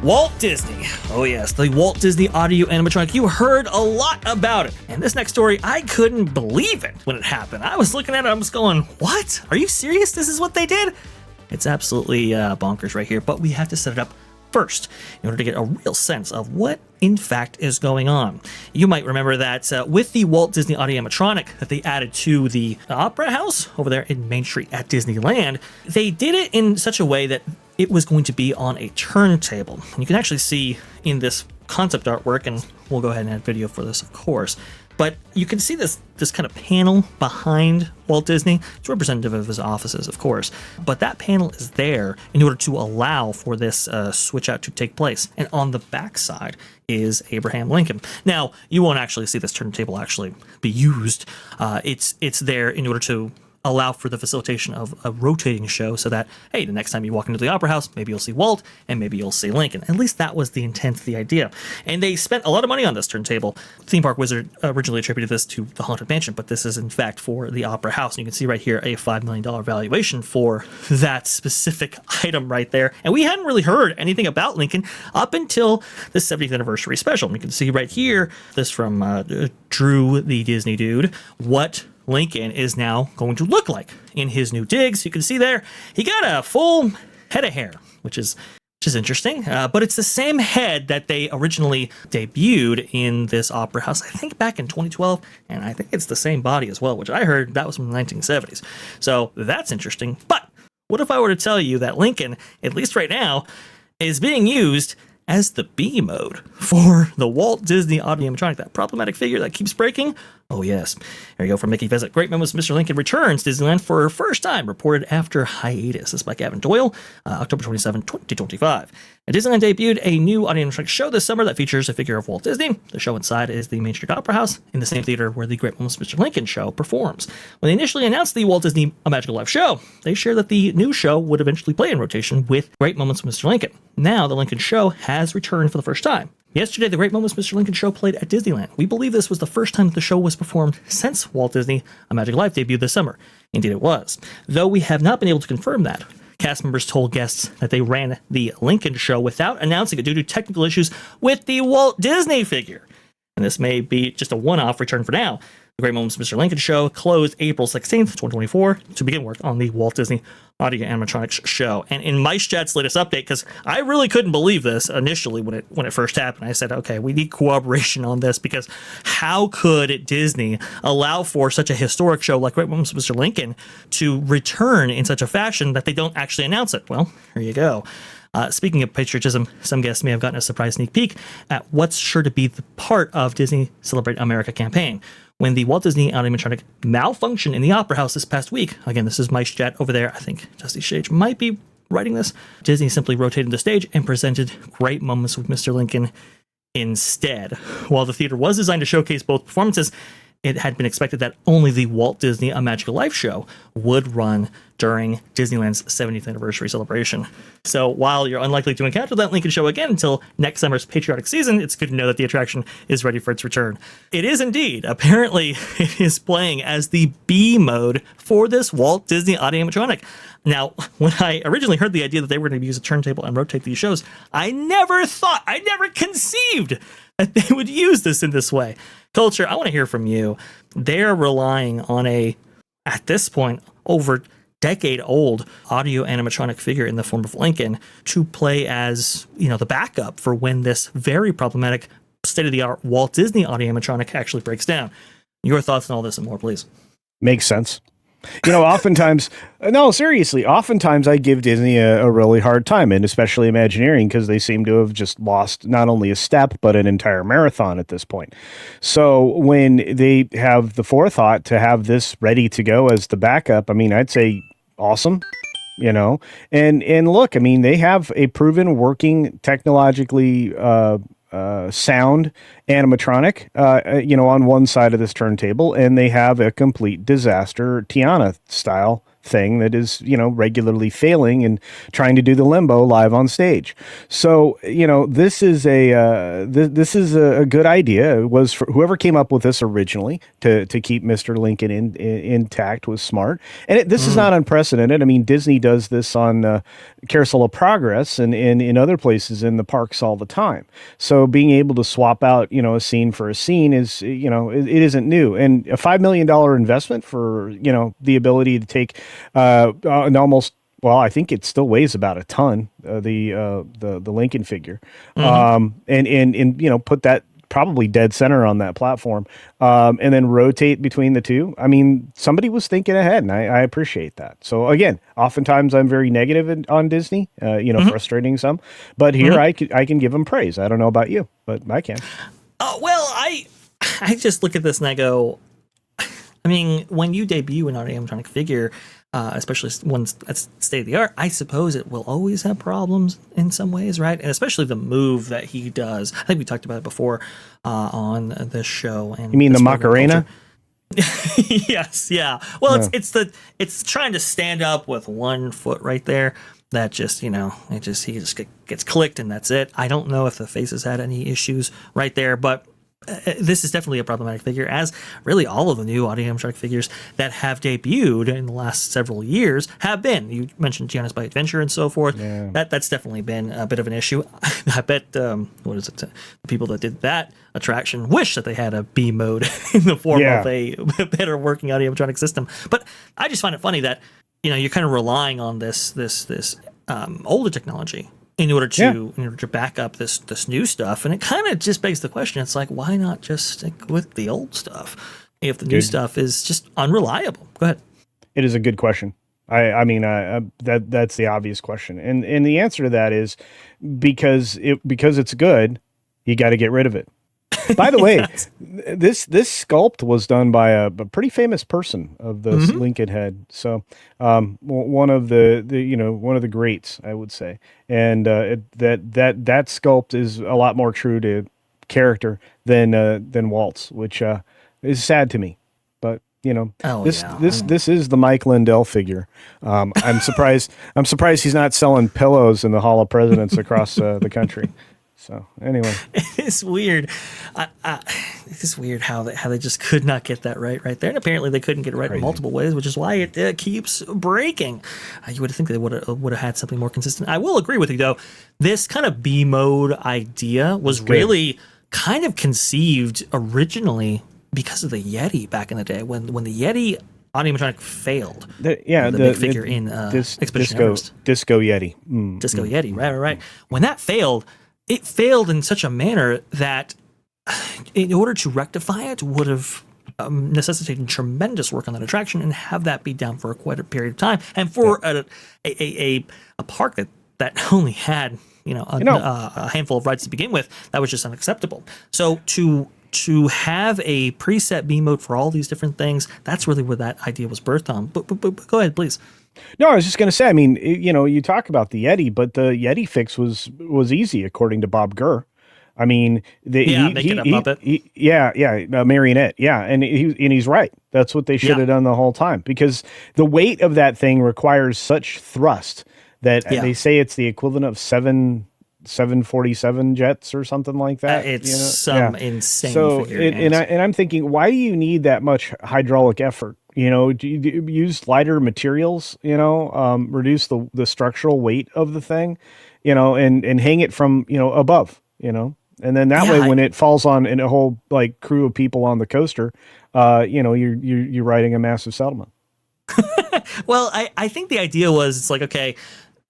Walt Disney. Oh yes, the Walt Disney audio animatronic. You heard a lot about it. And this next story, I couldn't believe it when it happened. I was looking at it, I was going, what? Are you serious? This is what they did? It's absolutely bonkers right here, but we have to set it up first in order to get a real sense of what in fact is going on. You might remember that with the Walt Disney audio animatronic that they added to the Opera House over there in Main Street at Disneyland, they did it in such a way that it was going to be on a turntable. And you can actually see in this concept artwork, and we'll go ahead and add video for this, of course, but you can see this kind of panel behind Walt Disney. It's representative of his offices, of course, but that panel is there in order to allow for this switch out to take place. And on the back side is Abraham Lincoln. Now, you won't actually see this turntable actually be used. It's there in order to allow for the facilitation of a rotating show so that, hey, the next time you walk into the Opera House, maybe you'll see Walt and maybe you'll see Lincoln. At least that was the intent, the idea. And they spent a lot of money on this turntable. Theme Park Wizard originally attributed this to the Haunted Mansion, but this is in fact for the Opera House. And you can see right here a $5 million valuation for that specific item right there. And we hadn't really heard anything about Lincoln up until the 70th anniversary special. And you can see right here, this from Drew the Disney Dude, what Lincoln is now going to look like in his new digs. You can see there, he got a full head of hair, which is interesting, but it's the same head that they originally debuted in this Opera House, I think back in 2012, and I think it's the same body as well, which I heard that was from the 1970s. So that's interesting. But what if I were to tell you that Lincoln, at least right now, is being used as the B mode for the Walt Disney audio animatronic, that problematic figure that keeps breaking? Oh yes. There you go from Mickey Visit. Great Memories of Mr. Lincoln returns to Disneyland for her first time, reported after hiatus. This is by Gavin Doyle, October 27, 2025. And Disneyland debuted a new audio animatronic show this summer that features a figure of Walt Disney. The show inside is the Main Street Opera House, in the same theater where the Great Moments of Mr. Lincoln show performs. When they initially announced the Walt Disney A Magical Life show, they shared that the new show would eventually play in rotation with Great Moments of Mr. Lincoln. Now, the Lincoln show has returned for the first time. Yesterday, the Great Moments Mr. Lincoln show played at Disneyland. We believe this was the first time that the show was performed since Walt Disney A Magical Life debuted this summer. Indeed it was. Though we have not been able to confirm that. Cast members told guests that they ran the Lincoln show without announcing it due to technical issues with the Walt Disney figure. And this may be just a one-off return for now. The Great Moments of Mr. Lincoln show closed April 16th, 2024 to begin work on the Walt Disney Audio Animatronics show. And in MiceChat's latest update, because I really couldn't believe this initially when it first happened, I said, okay, we need cooperation on this, because how could Disney allow for such a historic show like Great Moments of Mr. Lincoln to return in such a fashion that they don't actually announce it? Well, here you go. Speaking of patriotism, some guests may have gotten a surprise sneak peek at what's sure to be the part of Disney Celebrate America campaign. When the Walt Disney animatronic malfunctioned in the Opera House this past week, again, this is MiceChat over there, I think Dusty Shage might be writing this, Disney simply rotated the stage and presented Great Moments with Mr. Lincoln instead. While the theater was designed to showcase both performances, it had been expected that only the Walt Disney A Magical Life show would run during Disneyland's 70th anniversary celebration. So while you're unlikely to encounter that Lincoln show again until next summer's patriotic season, it's good to know that the attraction is ready for its return. It is indeed. Apparently, it is playing as the B mode for this Walt Disney audio animatronic. Now, when I originally heard the idea that they were going to use a turntable and rotate these shows, I never conceived that they would use this in this way. Culture, I want to hear from you. They're relying on at this point, over decade-old audio animatronic figure in the form of Lincoln to play as, the backup for when this very problematic state-of-the-art Walt Disney audio animatronic actually breaks down. Your thoughts on all this and more, please. Makes sense. Oftentimes, no, seriously, oftentimes I give Disney a really hard time, and especially Imagineering, because they seem to have just lost not only a step, but an entire marathon at this point. So when they have the forethought to have this ready to go as the backup, I'd say awesome, and look, they have a proven working technologically, sound animatronic, on one side of this turntable, and they have a complete disaster Tiana style thing that is, regularly failing and trying to do the limbo live on stage. So, this is a good idea. It was for whoever came up with this originally to keep Mr. Lincoln intact was smart. And this is not unprecedented. I mean, Disney does this on Carousel of Progress and in other places in the parks all the time. So being able to swap out, a scene for a scene is, it isn't new. And a $5 million investment for, the ability to take an almost, well, I think it still weighs about a ton, the Lincoln figure, and put that probably dead center on that platform, and then rotate between the two. I mean, somebody was thinking ahead, and I appreciate that. So again, oftentimes I'm very negative on Disney, frustrating some, but here I can give them praise. I don't know about you, but I can. Well, I just look at this and I go, I mean, when you debut an animatronic figure, especially one that's state of the art, I suppose it will always have problems in some ways, right? And especially the move that he does. I think we talked about it before on this show. And you mean the Macarena? Yes, yeah. Well, it's trying to stand up with one foot right there. That just, he just gets clicked and that's it. I don't know if the face has had any issues right there, but this is definitely a problematic figure, as really all of the new animatronic figures that have debuted in the last several years have been. You mentioned Jonas by Adventure and so forth. Yeah. That's definitely been a bit of an issue. I bet, the people that did that attraction wish that they had a B mode in the form of a better working animatronic system. But I just find it funny that, you're kind of relying on this older technology in order to back up this new stuff. And it kind of just begs the question. It's like, why not just stick with the old stuff if the new stuff is just unreliable? Go ahead. It is a good question. I mean, that's the obvious question. And the answer to that is because it's good, you got to get rid of it. By the way, this sculpt was done by a pretty famous person of the Lincoln head. So, one of the greats, I would say. And that sculpt is a lot more true to character than Walt's, which is sad to me. But this is the Mike Lindell figure. I'm surprised he's not selling pillows in the Hall of Presidents across the country. So anyway, it's weird. It's weird how they just could not get that right there, and apparently they couldn't get it right in multiple ways, which is why it keeps breaking. You would think they would have had something more consistent. I will agree with you though. This kind of B mode idea was really kind of conceived originally because of the Yeti back in the day when the Yeti animatronic failed. The big figure in Expedition Everest. Disco Yeti. Disco Yeti, right. When that failed, it failed in such a manner that in order to rectify it would have necessitated tremendous work on that attraction and have that be down for quite a period of time. And for a park that only had a handful of rides to begin with, that was just unacceptable. So to have a preset B mode for all these different things, that's really where that idea was birthed on. But go ahead, please. No, I was just going to say, I mean, you talk about the Yeti, but the Yeti fix was easy, according to Bob Gurr. I mean, Muppet. Marionette. Yeah. And he's right. That's what they should have done the whole time, because the weight of that thing requires such thrust that they say it's the equivalent of 747 jets or something like that. It's insane figure. And I'm thinking, why do you need that much hydraulic effort? Do you use lighter materials, reduce the structural weight of the thing, and hang it from, above, and then that way when it falls on in a whole crew of people on the coaster, you're riding a massive settlement. Well, I think the idea was it's like, okay,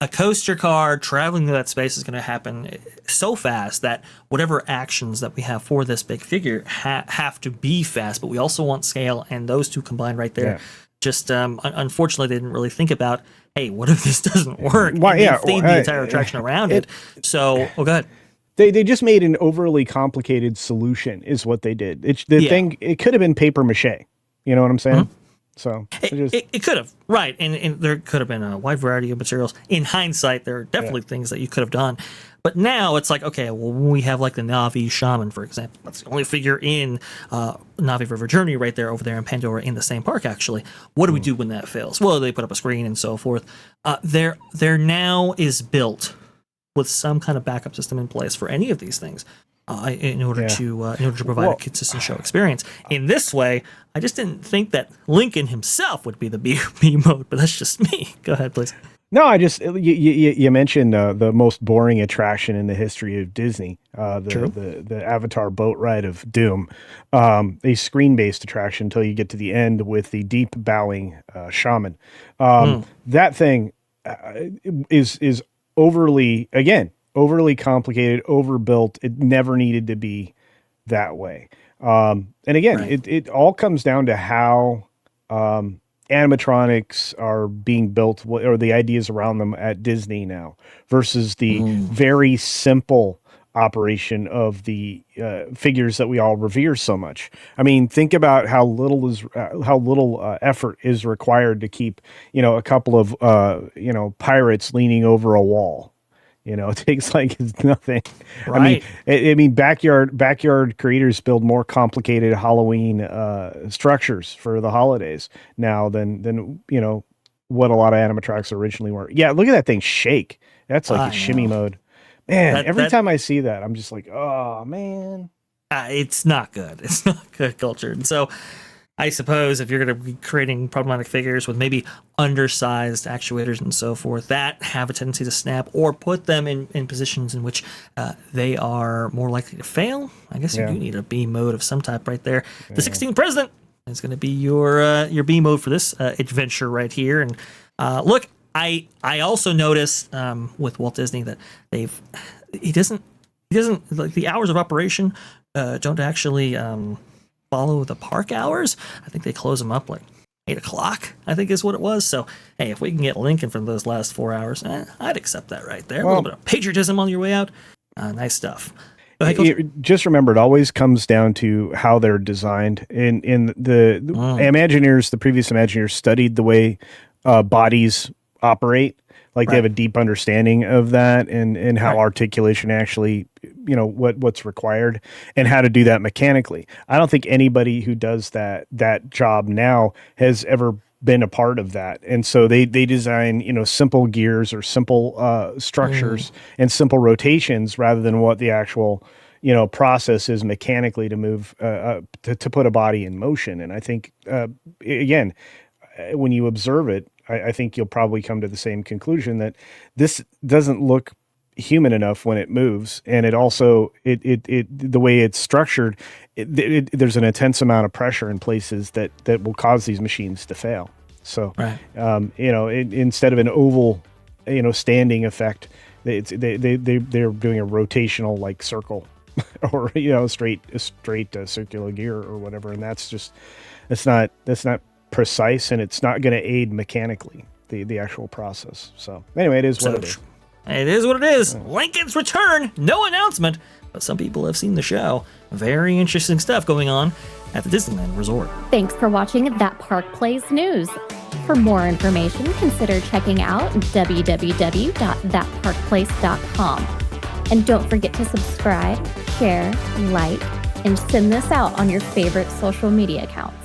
a coaster car traveling through that space is going to happen so fast that whatever actions that we have for this big figure have to be fast, but we also want scale, and those two combined right there. Yeah. Just unfortunately, they didn't really think about, hey, what if this doesn't work? They themed the entire attraction around it. So, go ahead. They just made an overly complicated solution, is what they did. The thing, it could have been paper mache. You know what I'm saying? Mm-hmm. So it could have, right, and there could have been a wide variety of materials. In hindsight, there are definitely things that you could have done, but now it's like, okay, well, when we have like the Na'vi shaman, for example, that's the only figure in Na'vi River Journey right there, over there in Pandora, in the same park. Actually, what do we do when that fails? Well, they put up a screen and so forth. There now is built with some kind of backup system in place for any of these things. In order to provide a consistent show experience. In this way, I just didn't think that Lincoln himself would be the B mode, but that's just me. Go ahead, please. No, I just you mentioned the most boring attraction in the history of Disney, the Avatar boat ride of Doom, a screen-based attraction until you get to the end with the deep bowing shaman. That thing is overly complicated, overbuilt. It never needed to be that way. And again, it all comes down to how animatronics are being built, or the ideas around them at Disney now, versus the very simple operation of the figures that we all revere so much. I mean, think about how little effort is required to keep, a couple of pirates leaning over a wall. It takes like it's nothing. Right. I mean, backyard creators build more complicated Halloween structures for the holidays now than what a lot of animatronics originally were. Yeah, look at that thing shake. That's like a shimmy mode. Man, every time I see that, I'm just like, oh man. It's not good. It's not good culture. And so I suppose if you're going to be creating problematic figures with maybe undersized actuators and so forth that have a tendency to snap, or put them in positions in which they are more likely to fail, I guess you do need a B mode of some type right there. Yeah. The 16th president is going to be your B mode for this adventure right here. And look, I also noticed with Walt Disney that he doesn't like the hours of operation don't actually follow the park hours. I think they close them up like 8 o'clock, I think is what it was. So, hey, if we can get Lincoln for those last 4 hours, I'd accept that right there. Well, a little bit of patriotism on your way out. Nice stuff. Just remember, it always comes down to how they're designed. In the Imagineers, the previous Imagineers studied the way bodies operate. Like they have a deep understanding of that and how articulation actually, what's required and how to do that mechanically. I don't think anybody who does that job now has ever been a part of that. And so they design, simple gears or simple structures and simple rotations rather than what the actual, process is mechanically to move, to put a body in motion. And I think, again, when you observe it, I think you'll probably come to the same conclusion that this doesn't look human enough when it moves, and it also the way it's structured, there's an intense amount of pressure in places that will cause these machines to fail. So, instead of an oval, standing effect, they're doing a rotational like circle, or straight circular gear or whatever, and that's not precise, and it's not going to aid mechanically the actual process. So anyway, it is what it is. It is what it is. Lincoln's return, no announcement, but some people have seen the show. Very interesting stuff going on at the Disneyland Resort. Thanks for watching That Park Plays News. For more information, consider checking out www.thatparkplace.com. And don't forget to subscribe, share, like, and send this out on your favorite social media accounts.